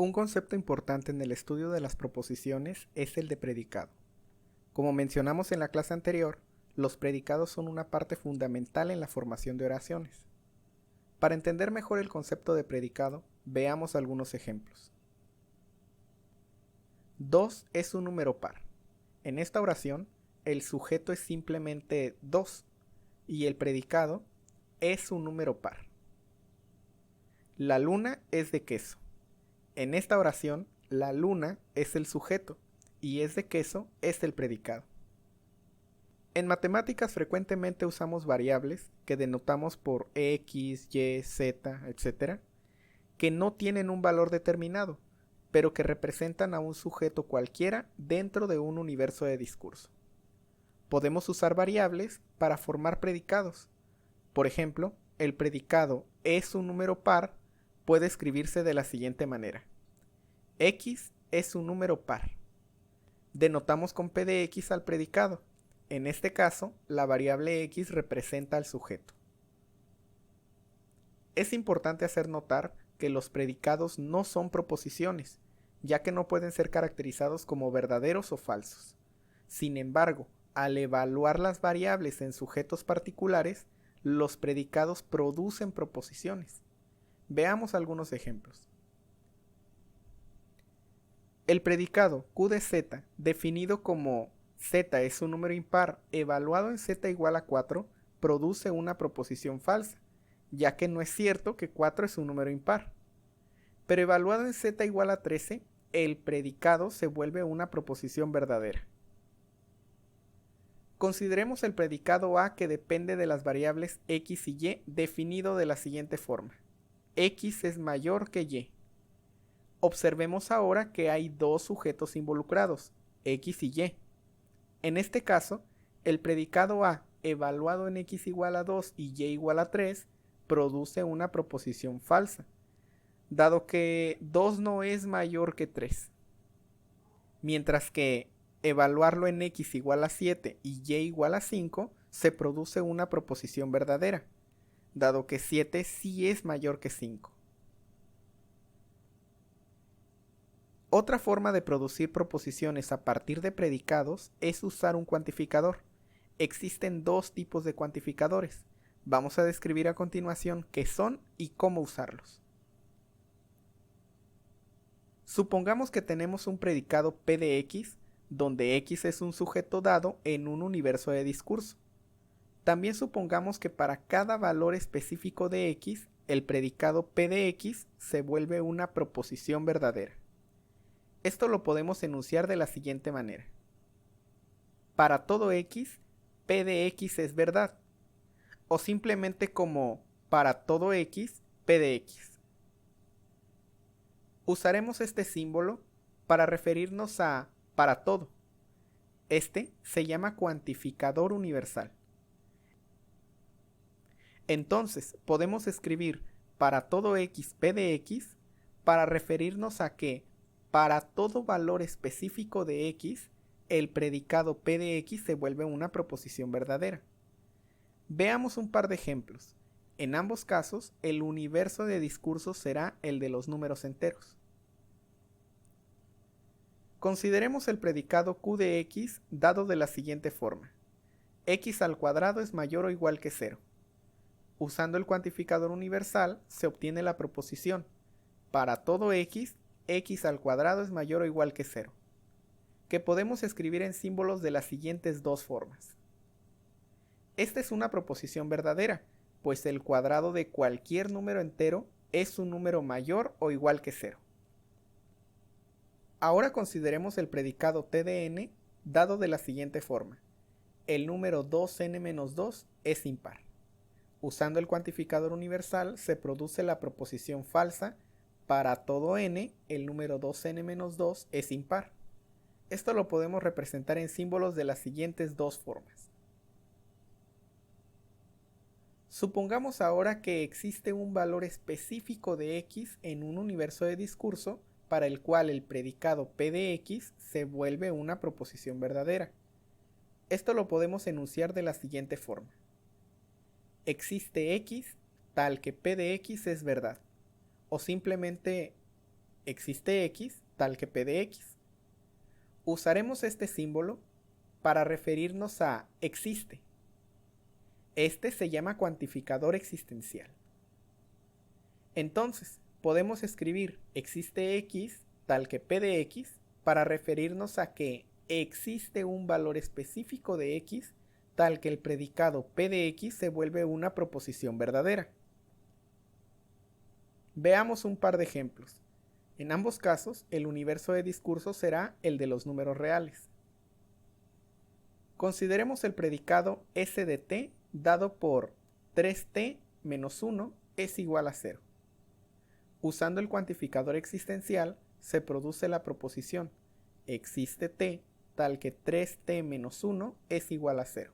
Un concepto importante en el estudio de las proposiciones es el de predicado. Como mencionamos en la clase anterior, los predicados son una parte fundamental en la formación de oraciones. Para entender mejor el concepto de predicado, veamos algunos ejemplos. 2 es un número par. En esta oración, el sujeto es simplemente 2 y el predicado es un número par. La luna es de queso. En esta oración, la luna es el sujeto y es de queso es el predicado. En matemáticas frecuentemente usamos variables que denotamos por x, y, z, etc., que no tienen un valor determinado, pero que representan a un sujeto cualquiera dentro de un universo de discurso. Podemos usar variables para formar predicados. Por ejemplo, el predicado es un número par puede escribirse de la siguiente manera. X es un número par. Denotamos con P de X al predicado. En este caso, la variable X representa al sujeto. Es importante hacer notar que los predicados no son proposiciones, ya que no pueden ser caracterizados como verdaderos o falsos. Sin embargo, al evaluar las variables en sujetos particulares, los predicados producen proposiciones. Veamos algunos ejemplos. El predicado Q de Z, definido como Z es un número impar evaluado en Z igual a 4, produce una proposición falsa, ya que no es cierto que 4 es un número impar. Pero evaluado en Z igual a 13, el predicado se vuelve una proposición verdadera. Consideremos el predicado A que depende de las variables X y Y definido de la siguiente forma. X es mayor que Y. Observemos ahora que hay dos sujetos involucrados, X y Y. En este caso, el predicado A evaluado en X igual a 2 y Y igual a 3 produce una proposición falsa, dado que 2 no es mayor que 3. Mientras que evaluarlo en X igual a 7 y Y igual a 5 se produce una proposición verdadera, dado que 7 sí es mayor que 5. Otra forma de producir proposiciones a partir de predicados es usar un cuantificador. Existen dos tipos de cuantificadores. Vamos a describir a continuación qué son y cómo usarlos. Supongamos que tenemos un predicado P de X, donde X es un sujeto dado en un universo de discurso. También supongamos que para cada valor específico de X, el predicado P de X se vuelve una proposición verdadera. Esto lo podemos enunciar de la siguiente manera. Para todo X, P de X es verdad. O simplemente como para todo X, P de X. Usaremos este símbolo para referirnos a para todo. Este se llama cuantificador universal. Entonces, podemos escribir para todo X, P de X para referirnos a que para todo valor específico de X, el predicado P de X se vuelve una proposición verdadera. Veamos un par de ejemplos. En ambos casos, el universo de discursos será el de los números enteros. Consideremos el predicado Q de X dado de la siguiente forma. X al cuadrado es mayor o igual que 0. Usando el cuantificador universal, se obtiene la proposición. Para todo X, X al cuadrado es mayor o igual que 0, que podemos escribir en símbolos de las siguientes dos formas. Esta es una proposición verdadera, pues el cuadrado de cualquier número entero es un número mayor o igual que 0. Ahora consideremos el predicado T de n dado de la siguiente forma. El número 2n-2 es impar. Usando el cuantificador universal se produce la proposición falsa. Para todo n, el número 2n-2 es impar. Esto lo podemos representar en símbolos de las siguientes dos formas. Supongamos ahora que existe un valor específico de X en un universo de discurso para el cual el predicado P de X se vuelve una proposición verdadera. Esto lo podemos enunciar de la siguiente forma. Existe X tal que P de X es verdad. O simplemente existe X tal que P de X. Usaremos este símbolo para referirnos a existe. Este se llama cuantificador existencial. Entonces, podemos escribir existe X tal que P de X para referirnos a que existe un valor específico de X tal que el predicado P de X se vuelve una proposición verdadera. Veamos un par de ejemplos. En ambos casos, el universo de discurso será el de los números reales. Consideremos el predicado S de t dado por 3t menos 1 es igual a 0. Usando el cuantificador existencial, se produce la proposición existe t tal que 3t menos 1 es igual a 0.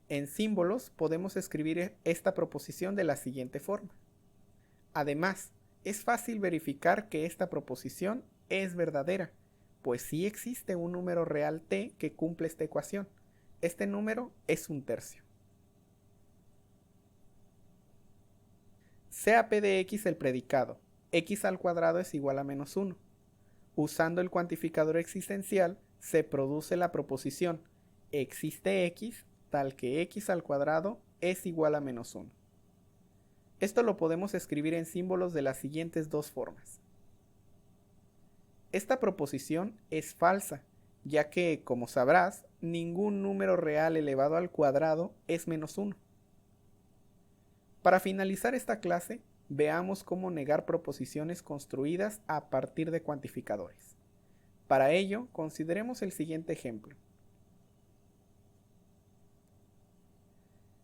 En símbolos podemos escribir esta proposición de la siguiente forma. Además, es fácil verificar que esta proposición es verdadera, pues sí existe un número real t que cumple esta ecuación. Este número es 1/3. Sea P de X el predicado, X al cuadrado es igual a menos 1. Usando el cuantificador existencial, se produce la proposición existe X tal que X al cuadrado es igual a menos 1. Esto lo podemos escribir en símbolos de las siguientes dos formas. Esta proposición es falsa, ya que, como sabrás, ningún número real elevado al cuadrado es menos 1. Para finalizar esta clase, veamos cómo negar proposiciones construidas a partir de cuantificadores. Para ello, consideremos el siguiente ejemplo.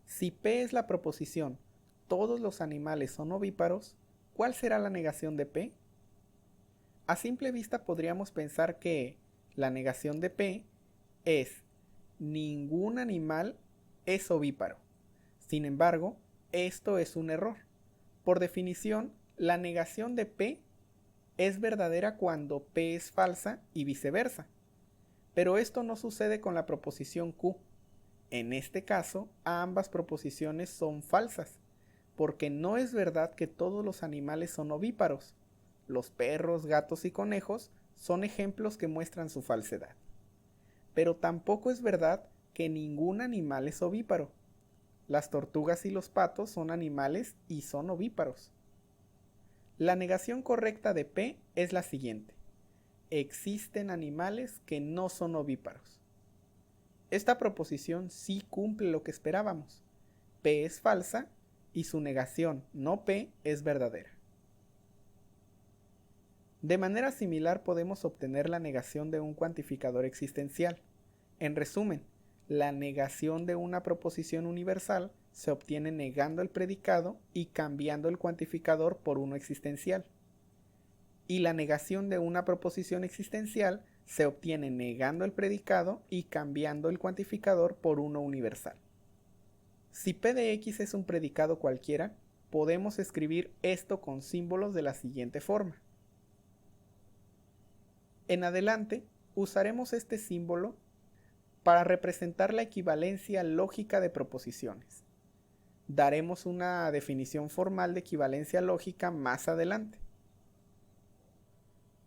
Si P es la proposición todos los animales son ovíparos, ¿cuál será la negación de P? A simple vista podríamos pensar que la negación de P es ningún animal es ovíparo. Sin embargo, esto es un error. Por definición, la negación de P es verdadera cuando P es falsa y viceversa. Pero esto no sucede con la proposición Q. En este caso, ambas proposiciones son falsas, porque no es verdad que todos los animales son ovíparos. Los perros, gatos y conejos son ejemplos que muestran su falsedad. Pero tampoco es verdad que ningún animal es ovíparo. Las tortugas y los patos son animales y son ovíparos. La negación correcta de P es la siguiente. Existen animales que no son ovíparos. Esta proposición sí cumple lo que esperábamos. P es falsa y su negación, no P, es verdadera. De manera similar podemos obtener la negación de un cuantificador existencial. En resumen, la negación de una proposición universal se obtiene negando el predicado y cambiando el cuantificador por uno existencial. Y la negación de una proposición existencial se obtiene negando el predicado y cambiando el cuantificador por uno universal. Si P de X es un predicado cualquiera, podemos escribir esto con símbolos de la siguiente forma. En adelante, usaremos este símbolo para representar la equivalencia lógica de proposiciones. Daremos una definición formal de equivalencia lógica más adelante.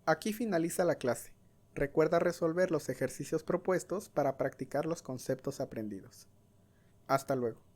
Aquí finaliza la clase. Recuerda resolver los ejercicios propuestos para practicar los conceptos aprendidos. Hasta luego.